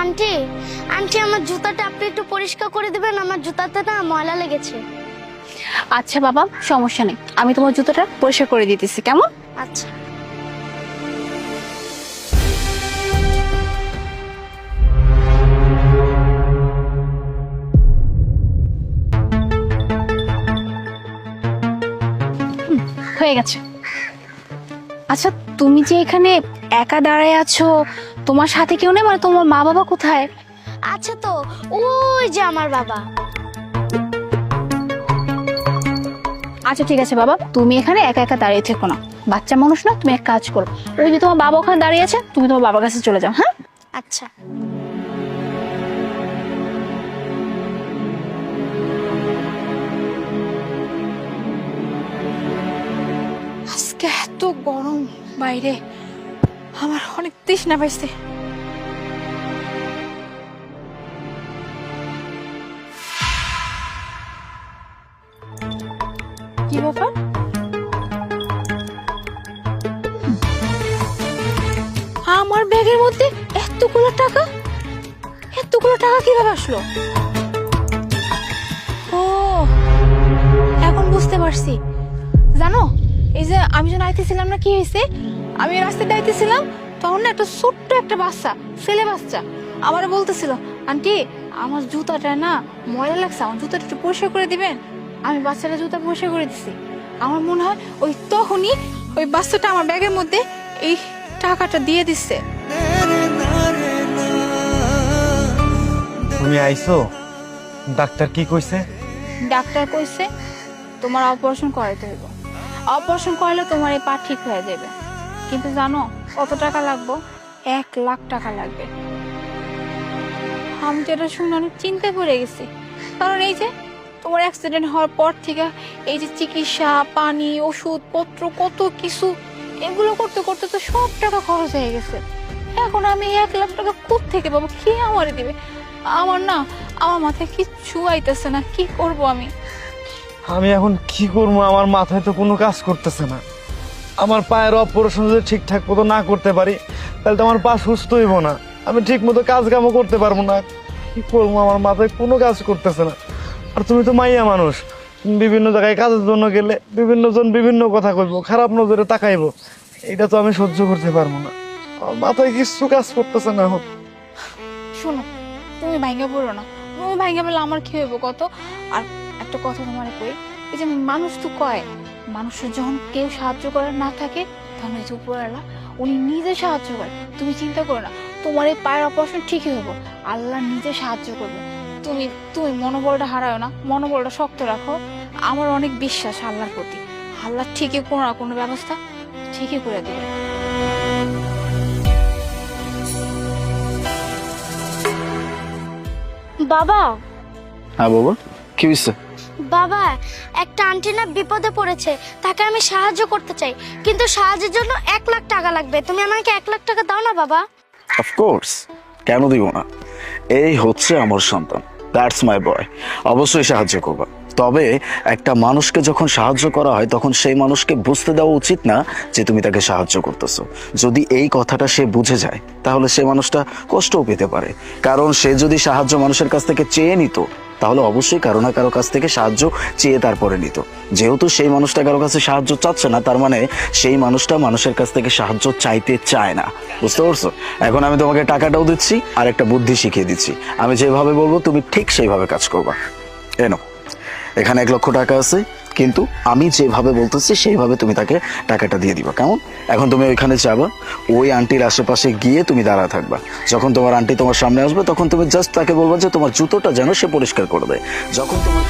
Aunty aunty আমার জুতাটা আপনি একটু পরিষ্কার করে দিবেন, আমার জুতাতে না ময়লা লেগেছে। আচ্ছা বাবা, সমস্যা নেই, আমি তোমার জুতোটা পরিষ্কার করে দিতেছি, কেমন? আচ্ছা। হয়ে গেছে। আচ্ছা, তুমি যে এখানে একা দাঁড়ায় আছো, তোমার সাথে কেউ নেই? মানে তোমার মা বাবা কোথায়? আচ্ছা, তো ওই যে আমার বাবা। আচ্ছা ঠিক আছে বাবা, তুমি এখানে একা একা দাঁড়িয়ে থেকো না, বাচ্চা মানুষ না, তুমি এক কাজ করো, ওই যে তোমার বাবা ওখানে দাঁড়িয়ে আছে, তুমি তোমার বাবার কাছে চলে যাও। হ্যাঁ আচ্ছা। আজকে এত গরম বাইরে, আমার অনেক তৃষ্ণা পাইছে। কি ব্যাপার? আমার ব্যাগের মধ্যে এতগুলো টাকা, এতগুলো টাকা কিভাবে আসলো? ও, এখন বুঝতে পারছি। জানো, এই যে আমি যখন আইতেছিলাম না, কি হয়েছে, আমি রাস্তায় আইতেছিলাম, তখন না একটা ছোট্ট একটা বাচ্চা, ছেলে বাচ্চা আমার বলতেছিল, আন্টি আমার জুতাটা না ময়লা লাগছে, আমার জুতাটা একটু পরিষ্কার করে দিবেন। আমি বাচ্চাটা জুতা পরিষ্কার করে দিছি। আমার মনে হয় ওই তখনই ওই বাচ্চাটা আমার ব্যাগের মধ্যে এই টাকাটা দিয়ে দিচ্ছে। তুমি আইছো? ডাক্তার কি কইছে? ডাক্তার কইছে তোমার অপারেশন করাইতে হইব, অপারেশন করলে তোমার এই পা ঠিক হয়ে যাবে। কিন্তু জানো কত টাকা লাগবে? 1,00,000 টাকা লাগবে। আমি তো এটা শুনে অনেক চিন্তায় পড়ে গেছি, কারণ এই যে তোমার অ্যাক্সিডেন্ট হওয়ার পর থেকে এই যে চিকিৎসা, পানি, ওষুধ পত্র, কত কিছু, এগুলো করতে করতে তো সব টাকা খরচ হয়ে গেছে। এখন আমি 1,00,000 টাকা কোথা থেকে পাবো? কে আমারে দিবে? আমার না, আমার মাথায় কিচ্ছু আইতেছে না, কি করব আমি? আমি এখন কি করবো? আমার মাথায় তো কোনো কাজ করতেছে না। আমার পায়ের অপারেশন যদি ঠিকঠাক মতো না করতে পারি, তাহলে তো আমার পা সুস্থ হইব না, আমি ঠিক মতো কাজ কামও করতে পারবো না। কি করবো? আমার মাথায় কোনো কাজ করতেছে না। আর তুমি তো মাইয়া মানুষ, তুমি বিভিন্ন জায়গায় কাজের জন্য গেলে বিভিন্ন জন বিভিন্ন কথা কইবো, খারাপ নজরে তাকাইবো, এটা তো আমি সহ্য করতে পারবো না। আমার মাথায় কিছু কাজ করতেছে না এখন। শোনো, তুমি ভাঙ্গা পড়ো না, তুমি ভাঙ্গা বললে আমার কি হইব কত? আর একটা কথা তোমার কই, এই যে মানুষ তো কয়, মানুষের যখন কেউ সাহায্য করার না থাকে, তখন ওই যে উপরওয়ালা উনি নিজে সাহায্য করে। তুমি চিন্তা করো না, তোমার এই পায়ের অপারেশন ঠিকই হইব, আল্লাহ নিজে সাহায্য করবে। তুমি তুমি মনোবলটা হারাও না, মনোবলটা শক্ত রাখো। আমার অনেক বিশ্বাস আল্লাহর প্রতি, আল্লাহ ঠিকই কোনো না কোনো ব্যবস্থা ঠিকই করে দেবে। বাবা, হ্যাঁ বাবা, কি হয়েছে? বাবা একটা আন্টি না বিপদে পড়েছে, তাকে আমি সাহায্য করতে চাই, কিন্তু সাহায্যের জন্য 1,00,000 টাকা লাগবে। তুমি আমাকে 1,00,000 টাকা দাও না বাবা? অফকোর্স, কেন দিব না? এই হচ্ছে আমার সন্তান, দ্যাটস মাই বয়, অবশ্যই সাহায্য করবা। তবে একটা মানুষকে যখন সাহায্য করা হয়, তখন সেই মানুষকে বুঝতে দেওয়া উচিত না যে তুমি তাকে সাহায্য করতেছো। যদি এই কথাটা সে বুঝে যায়, তাহলে সে মানুষটা কষ্টও পেতে পারে। কারণ সে যদি সাহায্য মানুষের কাছ থেকে চেয়ে নিত, তাহলে অবশ্যই কারো না কারো কাছ থেকে সাহায্য চেয়ে তারপরে নিত। যেহেতু সেই মানুষটা কারো কাছে সাহায্য চাচ্ছে না, তার মানে সেই মানুষটা মানুষের কাছ থেকে সাহায্য চাইতে চায় না। বুঝতে পারছো? এখন আমি তোমাকে টাকাটাও দিচ্ছি আর একটা বুদ্ধি শিখিয়ে দিচ্ছি। আমি যেভাবে বলবো তুমি ঠিক সেইভাবে কাজ করবা। এনো, এখানে 1,00,000 টাকা আছে, কিন্তু আমি যেভাবে বলতেছি সেইভাবে তুমি তাকে টাকাটা দিয়ে দিবা, কেমন? এখন তুমি ওইখানে যাবা, ওই আন্টির আশেপাশে গিয়ে তুমি দাঁড়া থাকবা। যখন তোমার আন্টি তোমার সামনে আসবে, তখন তুমি জাস্ট তাকে বলবা যে তোমার জুতোটা যেন সে পরিষ্কার করে দেয়। যখন তোমার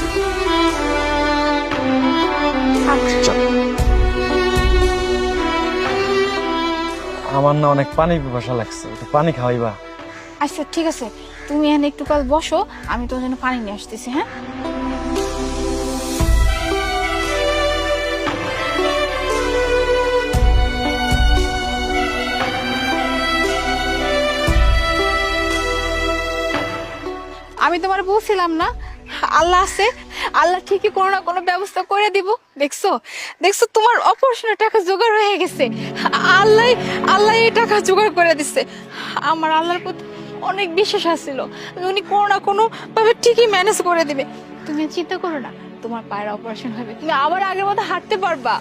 আমার না অনেক পানি পিপাসা লাগছে, একটু পানি খাওয়াইবা? আচ্ছা ঠিক আছে, তুমি এখানে একটু কাল বসো, আমি তোমার জন্য পানি নিয়ে আসতেছি। হ্যাঁ, আমি তোমার বলছিলাম না, আল্লাহ আছে, আল্লাহ ঠিকই কোনো না কোনো ব্যবস্থা করে দিব। দেখছো দেখছো, তোমার অপারেশনের টাকা জোগাড় হয়ে গেছে। আল্লাহ আল্লাহ এই টাকা জোগাড় করে দিচ্ছে। আমার আল্লাহর প্রতি অনেক বিশ্বাস আসছিল উনি কোনো না কোনো ভাবে ঠিকই ম্যানেজ করে দিবে। তুমি আর চিন্তা করো না, তোমার পায়ের অপারেশন হবে, তুমি আবার আগের মতো হাঁটতে পারবা।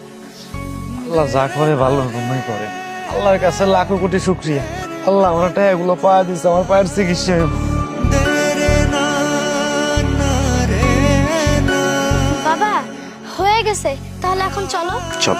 আল্লাহ যা করে ভালো রকমই করে। আল্লাহর কাছে লাখো কোটি শুকরিয়া। আল্লাহ আমার টাকাগুলো পাওয়া দিচ্ছে, আমার পায়ের চিকিৎসা হইব। বাবা হয়ে গেছে, তাহলে এখন চলো। চল।